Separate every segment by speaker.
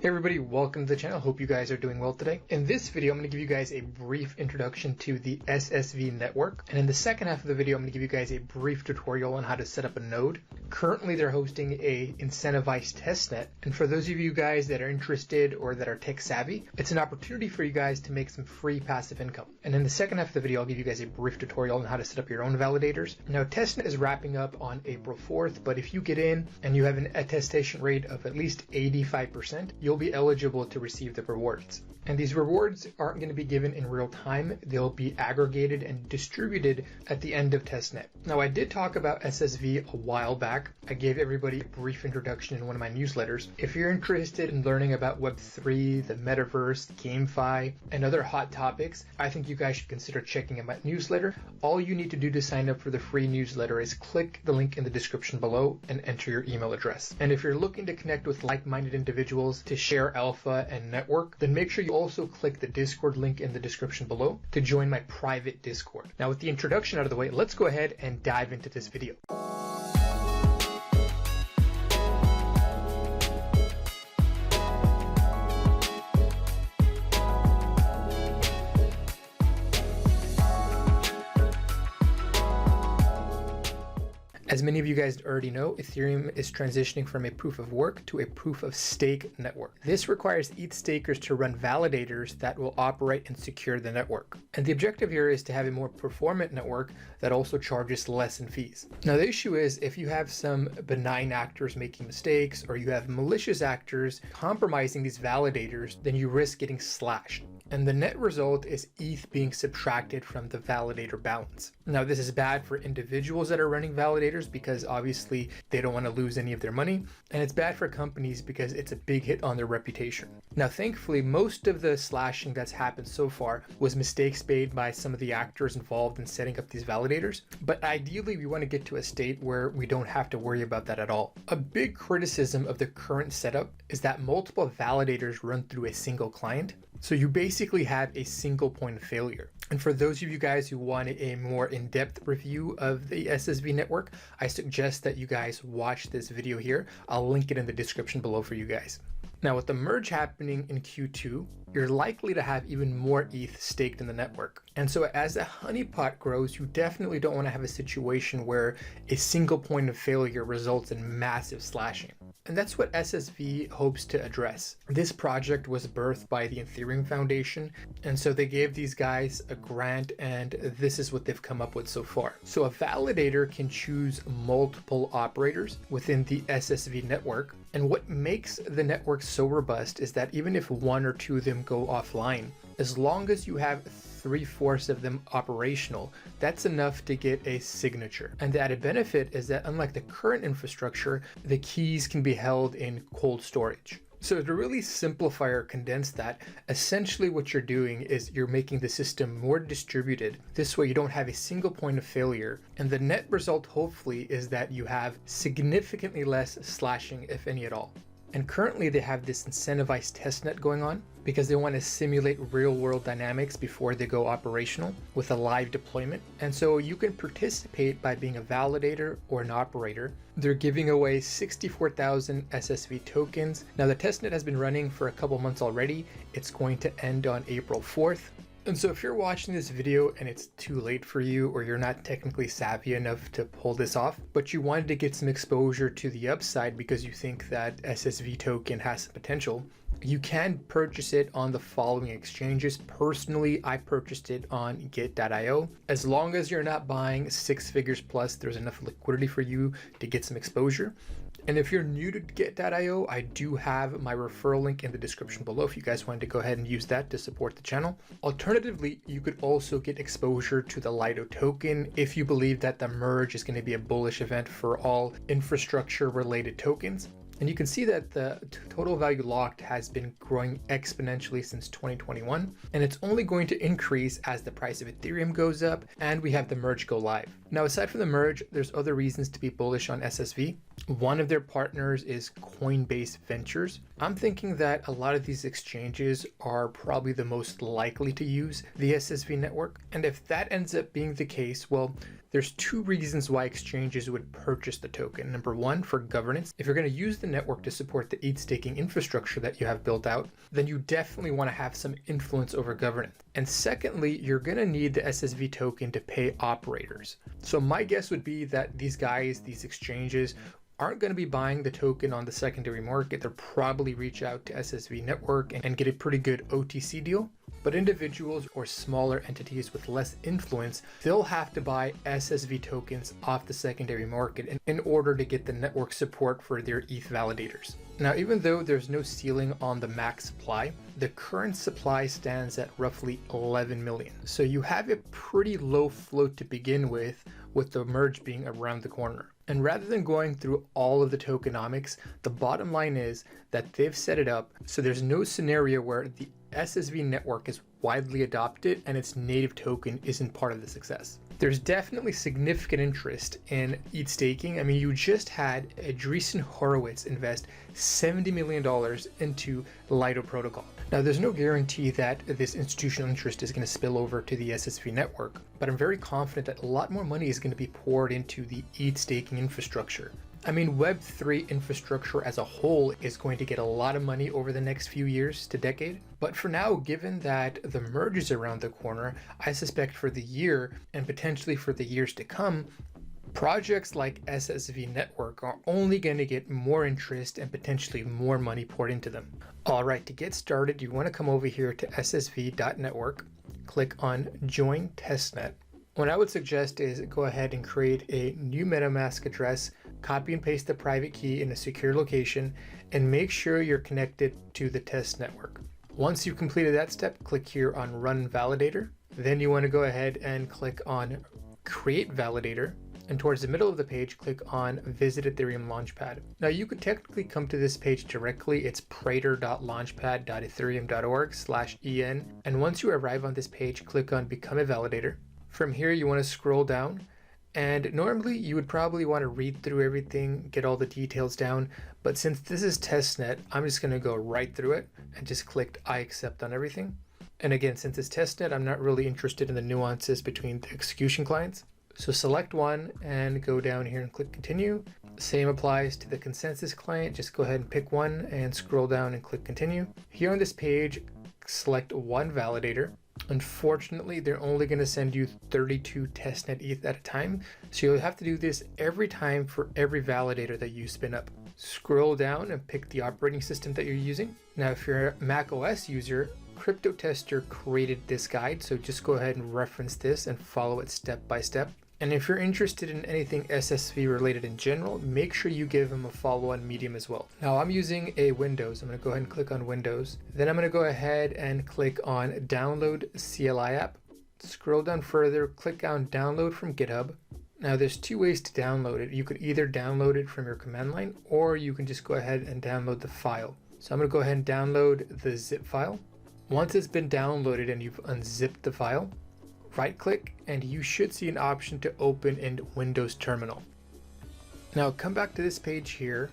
Speaker 1: Hey everybody, welcome to the channel. Hope you guys are doing well today. In this video, I'm going to give you guys a brief introduction to the SSV network. And in the second half of the video, I'm going to give you guys a brief tutorial on how to set up a node. Currently, they're hosting a incentivized testnet. And for those of you guys that are interested or that are tech savvy, it's an opportunity for you guys to make some free passive income. And in the second half of the video, I'll give you guys a brief tutorial on how to set up your own validators. Now, testnet is wrapping up on April 4th, but if you get in and you have an attestation rate of at least 85%, you'll be eligible to receive the rewards. And these rewards aren't going to be given in real time. They'll be aggregated and distributed at the end of testnet. Now, I did talk about SSV a while back. I gave everybody a brief introduction in one of my newsletters. If you're interested in learning about Web3, the metaverse, GameFi, and other hot topics, I think you guys should consider checking out my newsletter. All you need to do to sign up for the free newsletter is click the link in the description below and enter your email address. And if you're looking to connect with like-minded individuals to share alpha and network, then make sure you also click the Discord link in the description below to join my private Discord. Now, with the introduction out of the way, let's go ahead and dive into this video. As many of you guys already know, Ethereum is transitioning from a proof of work to a proof of stake network. This requires ETH stakers to run validators that will operate and secure the network. And the objective here is to have a more performant network that also charges less in fees. Now, the issue is if you have some benign actors making mistakes or you have malicious actors compromising these validators, then you risk getting slashed. And the net result is ETH being subtracted from the validator balance. Now, this is bad for individuals that are running validators because obviously they don't want to lose any of their money. And it's bad for companies because it's a big hit on their reputation. Now, thankfully, most of the slashing that's happened so far was mistakes made by some of the actors involved in setting up these validators. But ideally, we want to get to a state where we don't have to worry about that at all. A big criticism of the current setup is that multiple validators run through a single client. So you basically have a single point of failure. And for those of you guys who want a more in-depth review of the SSV network, I suggest that you guys watch this video here. I'll link it in the description below for you guys. Now, with the merge happening in Q2, you're likely to have even more ETH staked in the network. And so as the honeypot grows, you definitely don't want to have a situation where a single point of failure results in massive slashing. And that's what SSV hopes to address. This project was birthed by the Ethereum Foundation, and so they gave these guys a grant, and this is what they've come up with so far. So a validator can choose multiple operators within the SSV network, and what makes the network so robust is that even if one or two of them go offline, as long as you have 3/4 of them operational, that's enough to get a signature. And the added benefit is that unlike the current infrastructure, the keys can be held in cold storage. So to really simplify or condense that, essentially what you're doing is you're making the system more distributed. This way you don't have a single point of failure. And the net result hopefully is that you have significantly less slashing, if any at all. And currently they have this incentivized testnet going on because they want to simulate real world dynamics before they go operational with a live deployment. And so you can participate by being a validator or an operator. They're giving away 64,000 SSV tokens. Now the testnet has been running for a couple months already. It's going to end on April 4th. And so if you're watching this video and it's too late for you, or you're not technically savvy enough to pull this off, but you wanted to get some exposure to the upside because you think that SSV token has some potential, you can purchase it on the following exchanges. Personally, I purchased it on get.io. As long as you're not buying 6 figures plus, there's enough liquidity for you to get some exposure. And if you're new to get.io, I do have my referral link in the description below if you guys wanted to go ahead and use that to support the channel. Alternatively, you could also get exposure to the Lido token if you believe that the merge is going to be a bullish event for all infrastructure related tokens. And you can see that the total value locked has been growing exponentially since 2021, and it's only going to increase as the price of Ethereum goes up and we have the merge go live. Now, aside from the merge, there's other reasons to be bullish on SSV. One of their partners is Coinbase Ventures. I'm thinking that a lot of these exchanges are probably the most likely to use the SSV network. And if that ends up being the case, well, There's two reasons why exchanges would purchase the token. Number one, for governance. If you're going to use the network to support the ETH staking infrastructure that you have built out, then you definitely want to have some influence over governance. And secondly, you're going to need the SSV token to pay operators. So my guess would be that these guys, these exchanges, aren't going to be buying the token on the secondary market. They'll probably reach out to SSV Network and get a pretty good OTC deal. But individuals or smaller entities with less influence, they'll have to buy SSV tokens off the secondary market in order to get the network support for their ETH validators. Now, even though there's no ceiling on the max supply, the current supply stands at roughly 11 million. So you have a pretty low float to begin with the merge being around the corner. And rather than going through all of the tokenomics, the bottom line is that they've set it up so there's no scenario where the SSV network is widely adopted and its native token isn't part of the success. There's definitely significant interest in ETH staking. I mean, you just had Andreessen Horowitz invest $70 million into Lido protocol. Now, there's no guarantee that this institutional interest is going to spill over to the SSV network, but I'm very confident that a lot more money is going to be poured into the ETH staking infrastructure. I mean, Web3 infrastructure as a whole is going to get a lot of money over the next few years to decade. But for now, given that the merge is around the corner, I suspect for the year and potentially for the years to come, projects like SSV Network are only going to get more interest and potentially more money poured into them. All right, to get started, you want to come over here to ssv.network, click on Join Testnet. What I would suggest is go ahead and create a new MetaMask address, copy and paste the private key in a secure location, and make sure you're connected to the test network. Once you've completed that step, click here on Run Validator. Then you want to go ahead and click on Create Validator. And towards the middle of the page, click on Visit Ethereum Launchpad. Now you could technically come to this page directly. It's prater.launchpad.ethereum.org/en. And once you arrive on this page, click on Become a Validator. From here, you want to scroll down. And normally you would probably want to read through everything, get all the details down. But since this is testnet, I'm just going to go right through it and just click I accept on everything. And again, since it's testnet, I'm not really interested in the nuances between the execution clients. So select one and go down here and click continue. Same applies to the consensus client. Just go ahead and pick one and scroll down and click continue. Here on this page, select one validator. Unfortunately, they're only going to send you 32 testnet ETH at a time. So you'll have to do this every time for every validator that you spin up. Scroll down and pick the operating system that you're using. Now, if you're a Mac OS user, CryptoTester created this guide. So just go ahead and reference this and follow it step by step. And if you're interested in anything SSV related in general, make sure you give them a follow on Medium as well. Now I'm using a Windows. I'm going to go ahead and click on Windows. Then I'm going to go ahead and click on Download CLI app. Scroll down further, click on Download from GitHub. Now there's two ways to download it. You could either download it from your command line, or you can just go ahead and download the file. So I'm going to go ahead and download the zip file. Once it's been downloaded and you've unzipped the file, right click and you should see an option to open in Windows Terminal. Now come back to this page here.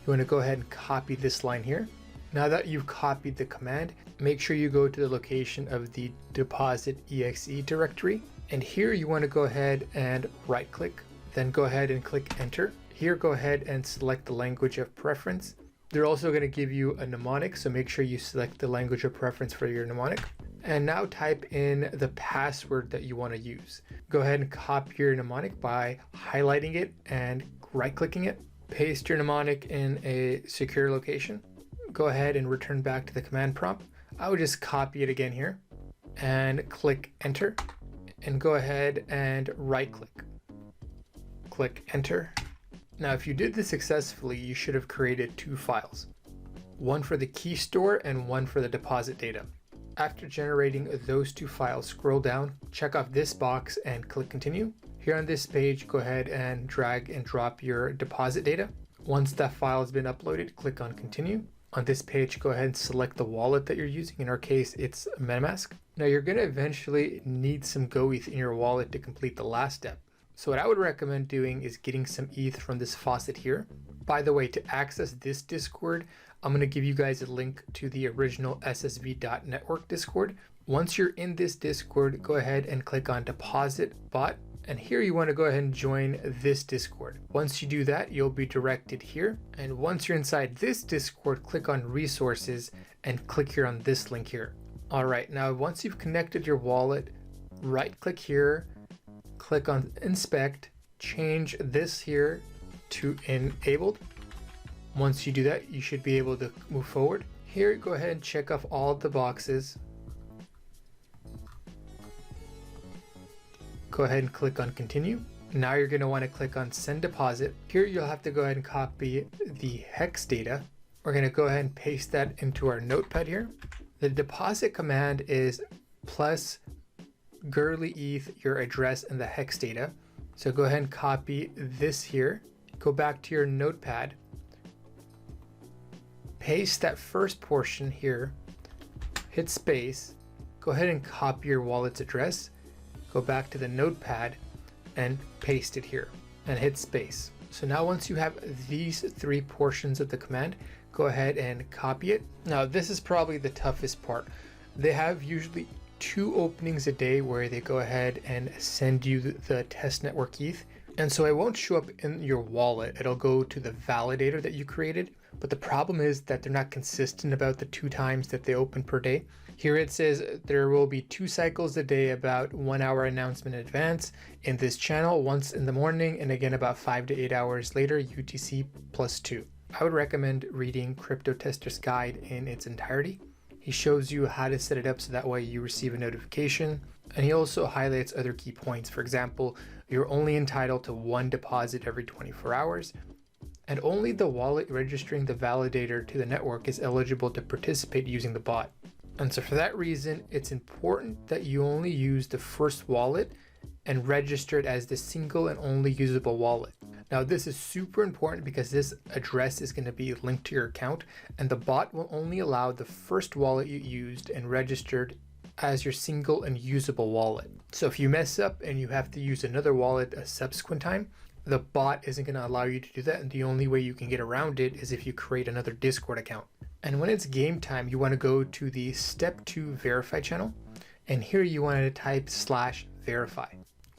Speaker 1: You want to go ahead and copy this line here. Now that you've copied the command, make sure you go to the location of the deposit exe directory. And here you want to go ahead and right click, then go ahead and click enter. Here go ahead and select the language of preference. They're also going to give you a mnemonic, so make sure you select the language of preference for your mnemonic. And now type in the password that you want to use. Go ahead and copy your mnemonic by highlighting it and right-clicking it. Paste your mnemonic in a secure location. Go ahead and return back to the command prompt. I would just copy it again here and click enter. And go ahead and right-click. Click enter. Now, if you did this successfully, you should have created two files. One for the key store and one for the deposit data. After generating those two files, scroll down, check off this box and click continue. Here on this page, go ahead and drag and drop your deposit data. Once that file has been uploaded, click on continue. On this page, go ahead and select the wallet that you're using. In our case, it's MetaMask. Now you're going to eventually need some GoETH in your wallet to complete the last step. So what I would recommend doing is getting some ETH from this faucet here. By the way, to access this Discord, I'm going to give you guys a link to the original SSV.network Discord. Once you're in this Discord, go ahead and click on Deposit Bot And here you want to go ahead and join this Discord. Once you do that, you'll be directed here. And once you're inside this Discord, click on resources and click here on this link here. All right, now once you've connected your wallet, right click here, click on inspect, change this here to enabled. Once you do that, you should be able to move forward. Here, go ahead and check off all of the boxes. Go ahead and click on continue. Now you're going to want to click on send deposit. Here you'll have to go ahead and copy the hex data. We're going to go ahead and paste that into our notepad here. The deposit command is plus girly ETH, your address and the hex data. So go ahead and copy this here. Go back to your notepad. Paste that first portion here. Hit space. Go ahead and copy your wallet's address. Go back to the notepad and paste it here and hit space. So now once you have these three portions of the command, go ahead and copy it. Now this is probably the toughest part. They have usually 2 openings a day where they go ahead and send you the test network ETH. And so it won't show up in your wallet. It'll go to the validator that you created. But the problem is that they're not consistent about the 2 times that they open per day. Here it says there will be 2 cycles a day, about 1 hour announcement in advance in this channel, once in the morning and again about 5 to 8 hours later, UTC +2. I would recommend reading Crypto Tester's guide in its entirety. He shows you how to set it up so that way you receive a notification. And he also highlights other key points. For example, you're only entitled to 1 deposit every 24 hours. And only the wallet registering the validator to the network is eligible to participate using the bot. And so for that reason, it's important that you only use the first wallet and register it as the single and only usable wallet. Now this is super important because this address is going to be linked to your account, and the bot will only allow the first wallet you used and registered as your single and usable wallet. So if you mess up and you have to use another wallet a subsequent time, the bot isn't going to allow you to do that, and the only way you can get around it is if you create another Discord account. And when it's game time, you want to go to the step 2 verify channel, and here you want to type /verify.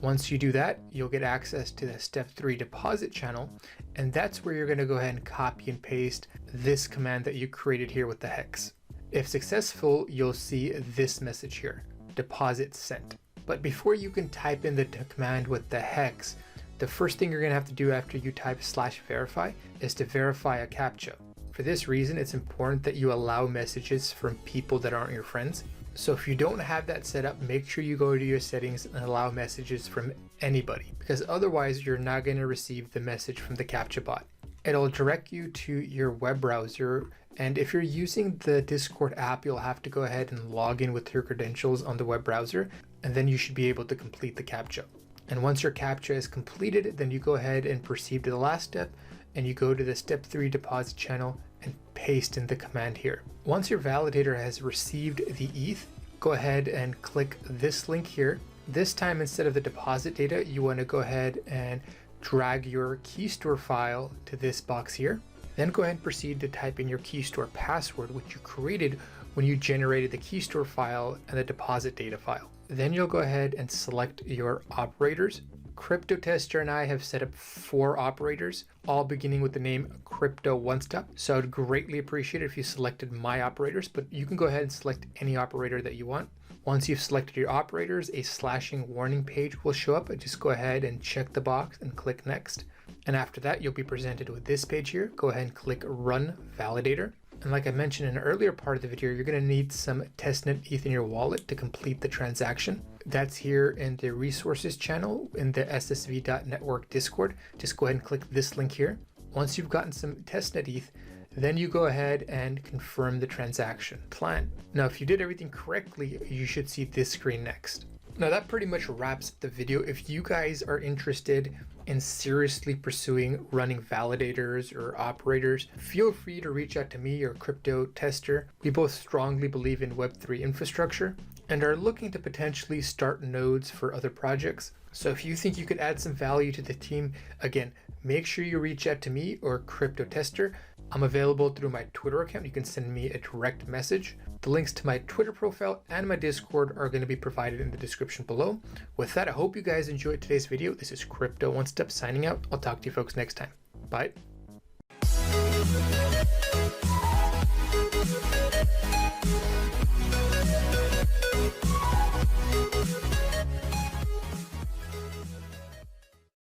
Speaker 1: Once you do that, you'll get access to the step 3 deposit channel, and that's where you're going to go ahead and copy and paste this command that you created here with the hex. If successful, you'll see this message here, deposit sent. But before you can type in the command with the hex, the first thing you're going to have to do after you type /verify is to verify a CAPTCHA. For this reason, it's important that you allow messages from people that aren't your friends. So if you don't have that set up, make sure you go to your settings and allow messages from anybody, because otherwise you're not going to receive the message from the CAPTCHA bot. It'll direct you to your web browser, and if you're using the Discord app, you'll have to go ahead and log in with your credentials on the web browser, and then you should be able to complete the CAPTCHA. And once your CAPTCHA is completed, then you go ahead and proceed to the last step, and you go to the step 3 deposit channel and paste in the command here. Once your validator has received the ETH, go ahead and click this link here. This time, instead of the deposit data, you want to go ahead and drag your key store file to this box here. Then go ahead and proceed to type in your key store password, which you created when you generated the key store file and the deposit data file. Then you'll go ahead and select your operators. Crypto Tester and I have set up 4 operators, all beginning with the name CryptoOneStop. So I would greatly appreciate it if you selected my operators, but you can go ahead and select any operator that you want. Once you've selected your operators, a slashing warning page will show up. Just go ahead and check the box and click next. And after that, you'll be presented with this page here. Go ahead and click Run Validator. And like I mentioned in an earlier part of the video, you're going to need some testnet ETH in your wallet to complete the transaction. That's here in the resources channel in the SSV Network Discord. Just go ahead and click this link here. Once you've gotten some testnet ETH, then you go ahead and confirm the transaction plan. Now, if you did everything correctly, you should see this screen next. Now that pretty much wraps up the video. If you guys are interested in seriously pursuing running validators or operators, feel free to reach out to me or Crypto Tester. We both strongly believe in Web3 infrastructure and are looking to potentially start nodes for other projects. So if you think you could add some value to the team, again, make sure you reach out to me or Crypto Tester. I'm available through my Twitter account. You can send me a direct message. The links to my Twitter profile and my Discord are going to be provided in the description below. With that, I hope you guys enjoyed today's video. This is Crypto One Step signing out. I'll talk to you folks next time. Bye.